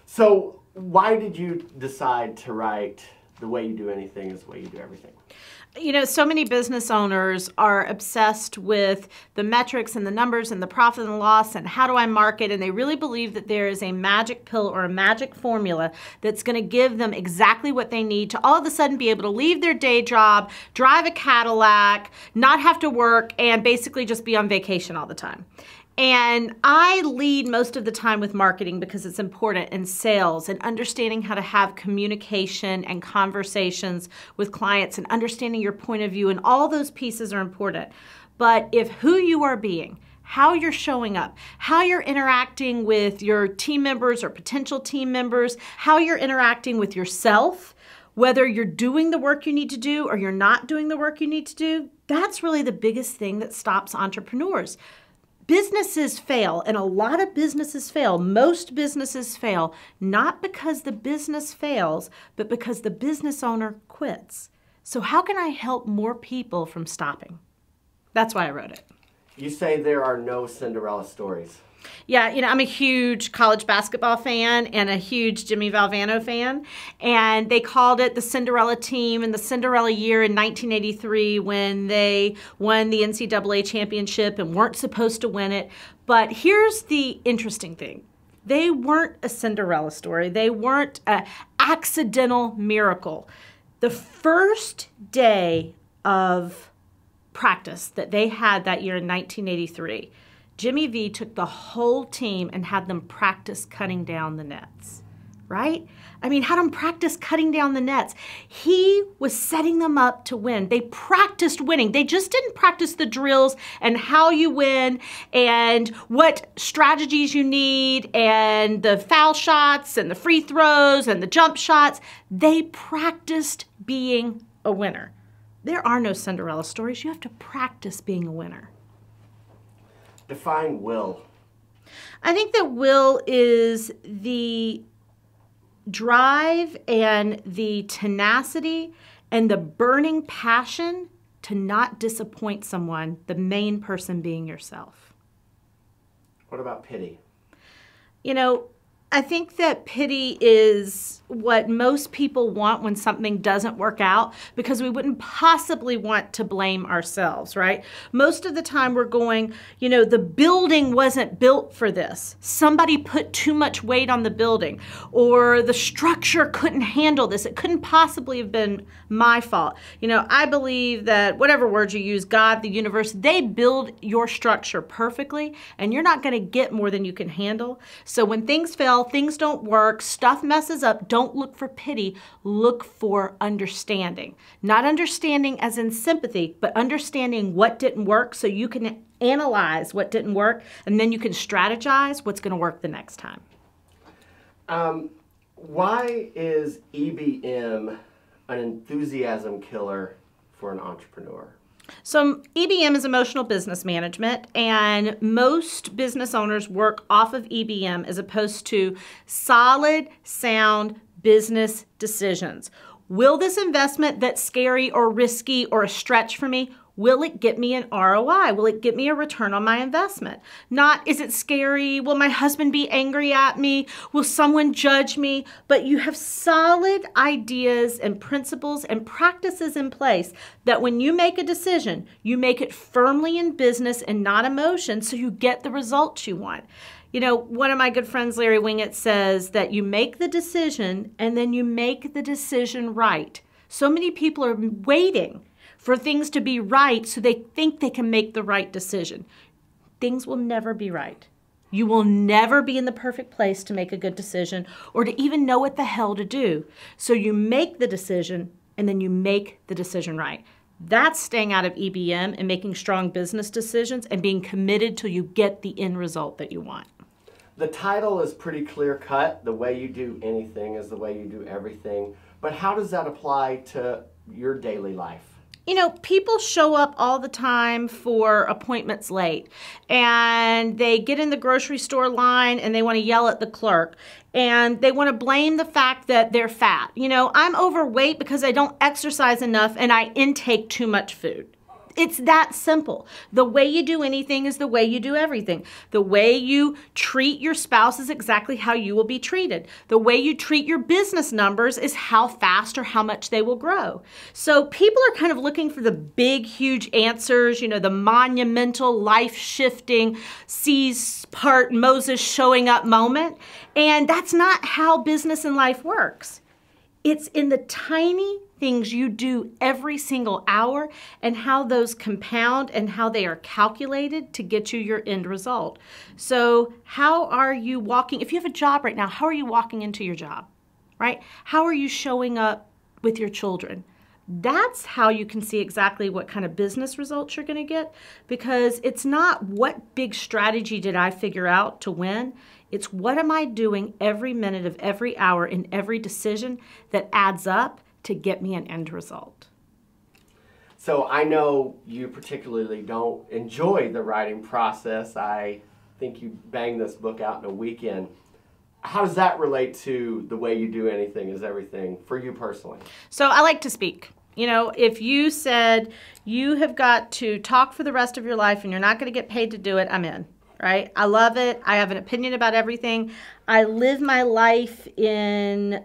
So why did you decide to write The Way You Do Anything is the Way You Do Everything? You know, so many business owners are obsessed with the metrics and the numbers and the profit and loss and how do I market, and they really believe that there is a magic pill or a magic formula that's going to give them exactly what they need to all of a sudden be able to leave their day job, drive a Cadillac, not have to work, and basically just be on vacation all the time. And I lead most of the time with marketing because it's important, in sales and understanding how to have communication and conversations with clients and understanding your point of view, and all those pieces are important. But if who you are being, how you're showing up, how you're interacting with your team members or potential team members, how you're interacting with yourself, whether you're doing the work you need to do or you're not doing the work you need to do, that's really the biggest thing that stops entrepreneurs. Businesses fail, and a lot of businesses fail. Most businesses fail, not because the business fails, but because the business owner quits. So how can I help more people from stopping? That's why I wrote it. You say there are no Cinderella stories. Yeah, you know, I'm a huge college basketball fan and a huge Jimmy Valvano fan, and they called it the Cinderella team and the Cinderella year in 1983 when they won the NCAA championship and weren't supposed to win it. But here's the interesting thing. They weren't a Cinderella story. They weren't an accidental miracle. The first day of practice that they had that year in 1983, Jimmy V took the whole team and had them practice cutting down the nets, right? I mean, had them practice cutting down the nets. He was setting them up to win. They practiced winning. They just didn't practice the drills and how you win and what strategies you need and the foul shots and the free throws and the jump shots. They practiced being a winner. There are no Cinderella stories. You have to practice being a winner. Define will. I think that will is the drive and the tenacity and the burning passion to not disappoint someone, the main person being yourself. What about pity? You know, I think that pity is what most people want when something doesn't work out, because we wouldn't possibly want to blame ourselves, right? Most of the time we're going, you know, the building wasn't built for this. Somebody put too much weight on the building, or the structure couldn't handle this. It couldn't possibly have been my fault. You know, I believe that whatever words you use, God, the universe, they build your structure perfectly, and you're not going to get more than you can handle. So when things fail, things don't work, stuff messes up, don't look for pity, look for understanding. Not understanding as in sympathy, but understanding what didn't work so you can analyze what didn't work, and then you can strategize what's going to work the next time. Why is EBM an enthusiasm killer for an entrepreneur? So EBM is emotional business management, and most business owners work off of EBM as opposed to solid, sound business decisions. Will this investment that's scary or risky or a stretch for me, will it get me an ROI? Will it get me a return on my investment? Not, is it scary? Will my husband be angry at me? Will someone judge me? But you have solid ideas and principles and practices in place that when you make a decision, you make it firmly in business and not emotion, so you get the results you want. You know, one of my good friends, Larry Winget, says that you make the decision and then you make the decision right. So many people are waiting for things to be right so they think they can make the right decision. Things will never be right. You will never be in the perfect place to make a good decision or to even know what the hell to do. So you make the decision and then you make the decision right. That's staying out of EBM and making strong business decisions and being committed till you get the end result that you want. The title is pretty clear cut. The way you do anything is the way you do everything. But how does that apply to your daily life? You know, people show up all the time for appointments late, and they get in the grocery store line and they want to yell at the clerk, and they want to blame the fact that they're fat. You know, I'm overweight because I don't exercise enough and I intake too much food. It's that simple. The way you do anything is the way you do everything. The way you treat your spouse is exactly how you will be treated. The way you treat your business numbers is how fast or how much they will grow. So people are kind of looking for the big, huge answers, the monumental, life-shifting, seas part Moses showing up moment. And that's not how business and life works. It's in the tiny things you do every single hour and how those compound and how they are calculated to get you your end result. So how are you walking? If you have a job right now, how are you walking into your job, right? How are you showing up with your children? That's how you can see exactly what kind of business results you're going to get, because it's not what big strategy did I figure out to win. It's what am I doing every minute of every hour in every decision that adds up to get me an end result. So I know you particularly don't enjoy the writing process. I think you banged this book out in a weekend. How does that relate to the way you do anything is everything for you personally? So I like to speak. If you said you have got to talk for the rest of your life and you're not going to get paid to do it, I'm in. Right? I love it. I have an opinion about everything. I live my life in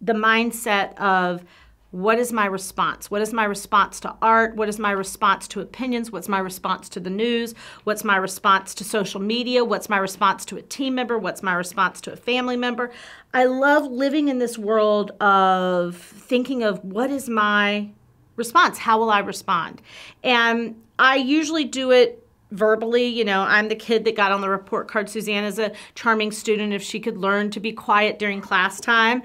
the mindset of what is my response? What is my response to art? What is my response to opinions? What's my response to the news? What's my response to social media? What's my response to a team member? What's my response to a family member? I love living in this world of thinking of what is my response? How will I respond? And I usually do it verbally. I'm the kid that got on the report card. Suzanne is a charming student. If she could learn to be quiet during class time,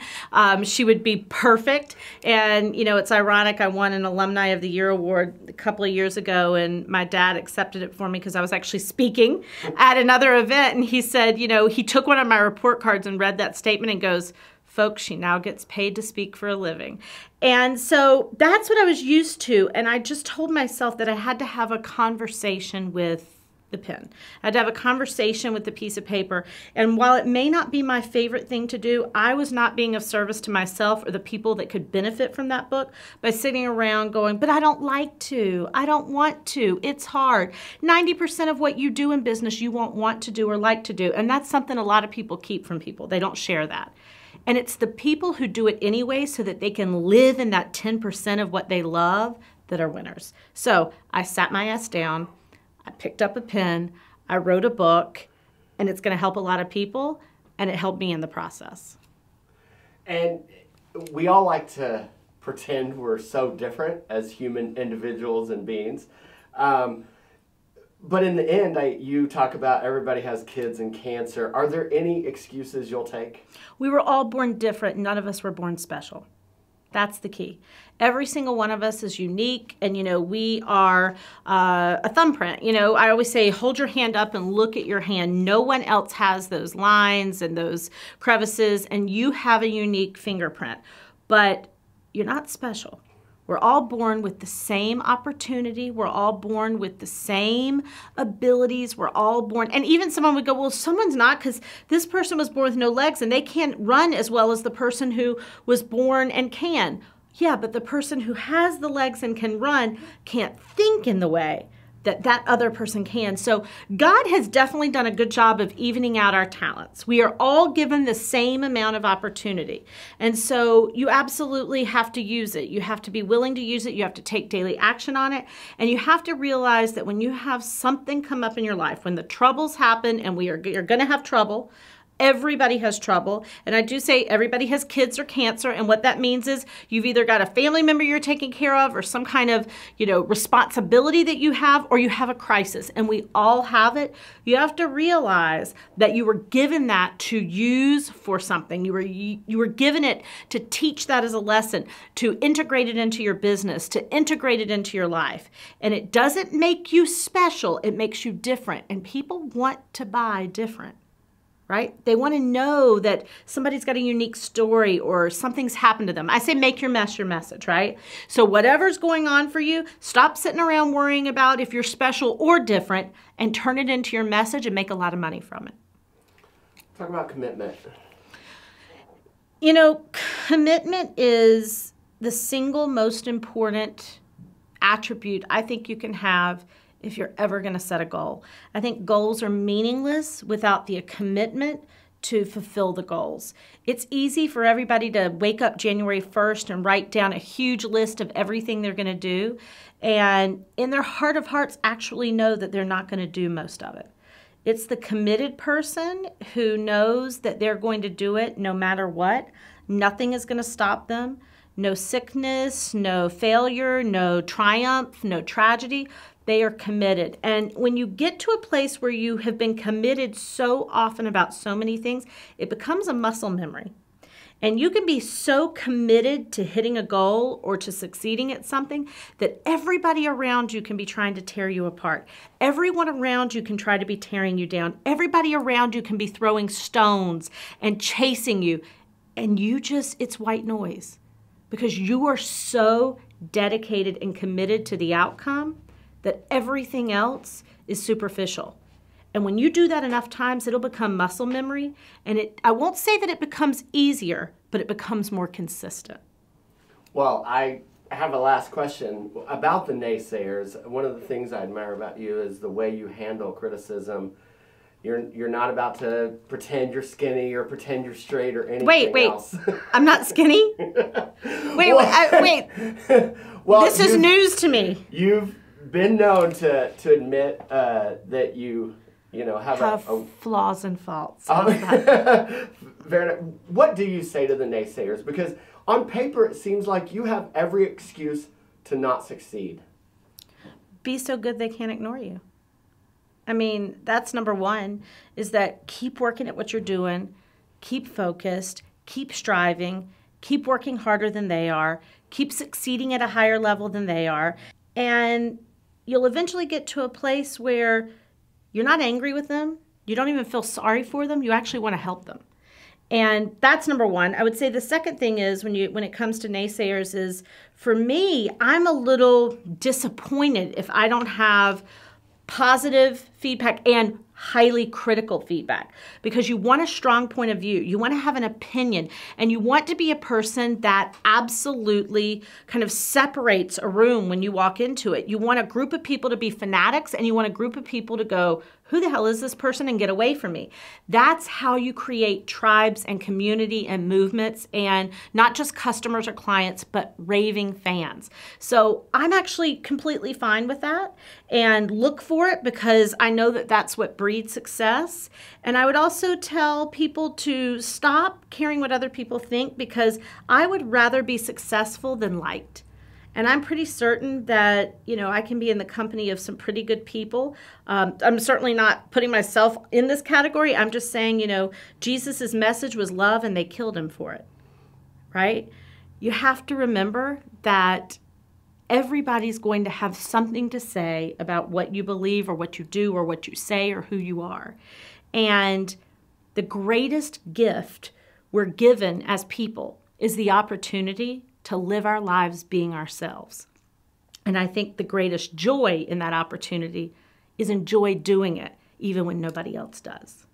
she would be perfect. And, it's ironic. I won an Alumni of the Year award a couple of years ago, and my dad accepted it for me because I was actually speaking at another event. And he said, he took one of my report cards and read that statement and goes, "Folks, she now gets paid to speak for a living." And so that's what I was used to. And I just told myself that I had to have a conversation with the pen. I had to have a conversation with the piece of paper. And while it may not be my favorite thing to do, I was not being of service to myself or the people that could benefit from that book by sitting around going, "But I don't like to. I don't want to. It's hard." 90% of what you do in business you won't want to do or like to do. And that's something a lot of people keep from people. They don't share that. And it's the people who do it anyway so that they can live in that 10% of what they love that are winners. So I sat my ass down, I picked up a pen, I wrote a book, and it's going to help a lot of people, and it helped me in the process. And we all like to pretend we're so different as human individuals and beings. But in the end, you talk about everybody has kids and cancer. Are there any excuses you'll take? We were all born different. None of us were born special. That's the key. Every single one of us is unique, and, we are a thumbprint. I always say, hold your hand up and look at your hand. No one else has those lines and those crevices, and you have a unique fingerprint. But you're not special. We're all born with the same opportunity. We're all born with the same abilities. We're all born. And even someone would go, well, someone's not, because this person was born with no legs and they can't run as well as the person who was born and can. Yeah, but the person who has the legs and can run can't think in the way that other person can. So God has definitely done a good job of evening out our talents. We are all given the same amount of opportunity. And so you absolutely have to use it. You have to be willing to use it. You have to take daily action on it. And you have to realize that when you have something come up in your life, when the troubles happen, and you're going to have trouble, everybody has trouble. And I do say everybody has kids or cancer. And what that means is you've either got a family member you're taking care of or some kind of, responsibility that you have, or you have a crisis. And we all have it. You have to realize that you were given that to use for something. You were given it to teach that as a lesson, to integrate it into your business, to integrate it into your life. And it doesn't make you special. It makes you different. And people want to buy different. Right? They want to know that somebody's got a unique story or something's happened to them. I say make your mess your message, right? So whatever's going on for you, stop sitting around worrying about if you're special or different and turn it into your message and make a lot of money from it. Talk about commitment. Commitment is the single most important attribute I think you can have if you're ever going to set a goal. I think goals are meaningless without the commitment to fulfill the goals. It's easy for everybody to wake up January 1st and write down a huge list of everything they're going to do, and in their heart of hearts actually know that they're not going to do most of it. It's the committed person who knows that they're going to do it no matter what. Nothing is going to stop them. No sickness, no failure, no triumph, no tragedy. They are committed. And when you get to a place where you have been committed so often about so many things, it becomes a muscle memory. And you can be so committed to hitting a goal or to succeeding at something that everybody around you can be trying to tear you apart. Everyone around you can try to be tearing you down. Everybody around you can be throwing stones and chasing you. And it's white noise because you are so dedicated and committed to the outcome that everything else is superficial. And when you do that enough times, it'll become muscle memory. And I won't say that it becomes easier, but it becomes more consistent. Well, I have a last question about the naysayers. One of the things I admire about you is the way you handle criticism. You're not about to pretend you're skinny or pretend you're straight or anything else. I'm not skinny? Wait. Well, this is news to me. You've been known to admit that you have flaws and faults. What do you say to the naysayers? Because on paper it seems like you have every excuse to not succeed. Be so good they can't ignore you. I mean, that's number one, is that keep working at what you're doing, keep focused, keep striving, keep working harder than they are, keep succeeding at a higher level than they are, and you'll eventually get to a place where you're not angry with them, you don't even feel sorry for them, you actually want to help them. And that's number one. I would say the second thing is when it comes to naysayers is, for me, I'm a little disappointed if I don't have positive feedback and highly critical feedback, because you want a strong point of view, you want to have an opinion, and you want to be a person that absolutely kind of separates a room when you walk into it. You want a group of people to be fanatics, and you want a group of people to go, who the hell is this person, and get away from me. That's how you create tribes and community and movements, and not just customers or clients, but raving fans. So I'm actually completely fine with that, and look for it, because I know that that's what breeds success. And I would also tell people to stop caring what other people think, because I would rather be successful than liked. And I'm pretty certain that, I can be in the company of some pretty good people. I'm certainly not putting myself in this category. I'm just saying, Jesus's message was love, and they killed him for it, right? You have to remember that everybody's going to have something to say about what you believe or what you do or what you say or who you are. And the greatest gift we're given as people is the opportunity to live our lives being ourselves. And I think the greatest joy in that opportunity is enjoy doing it, even when nobody else does.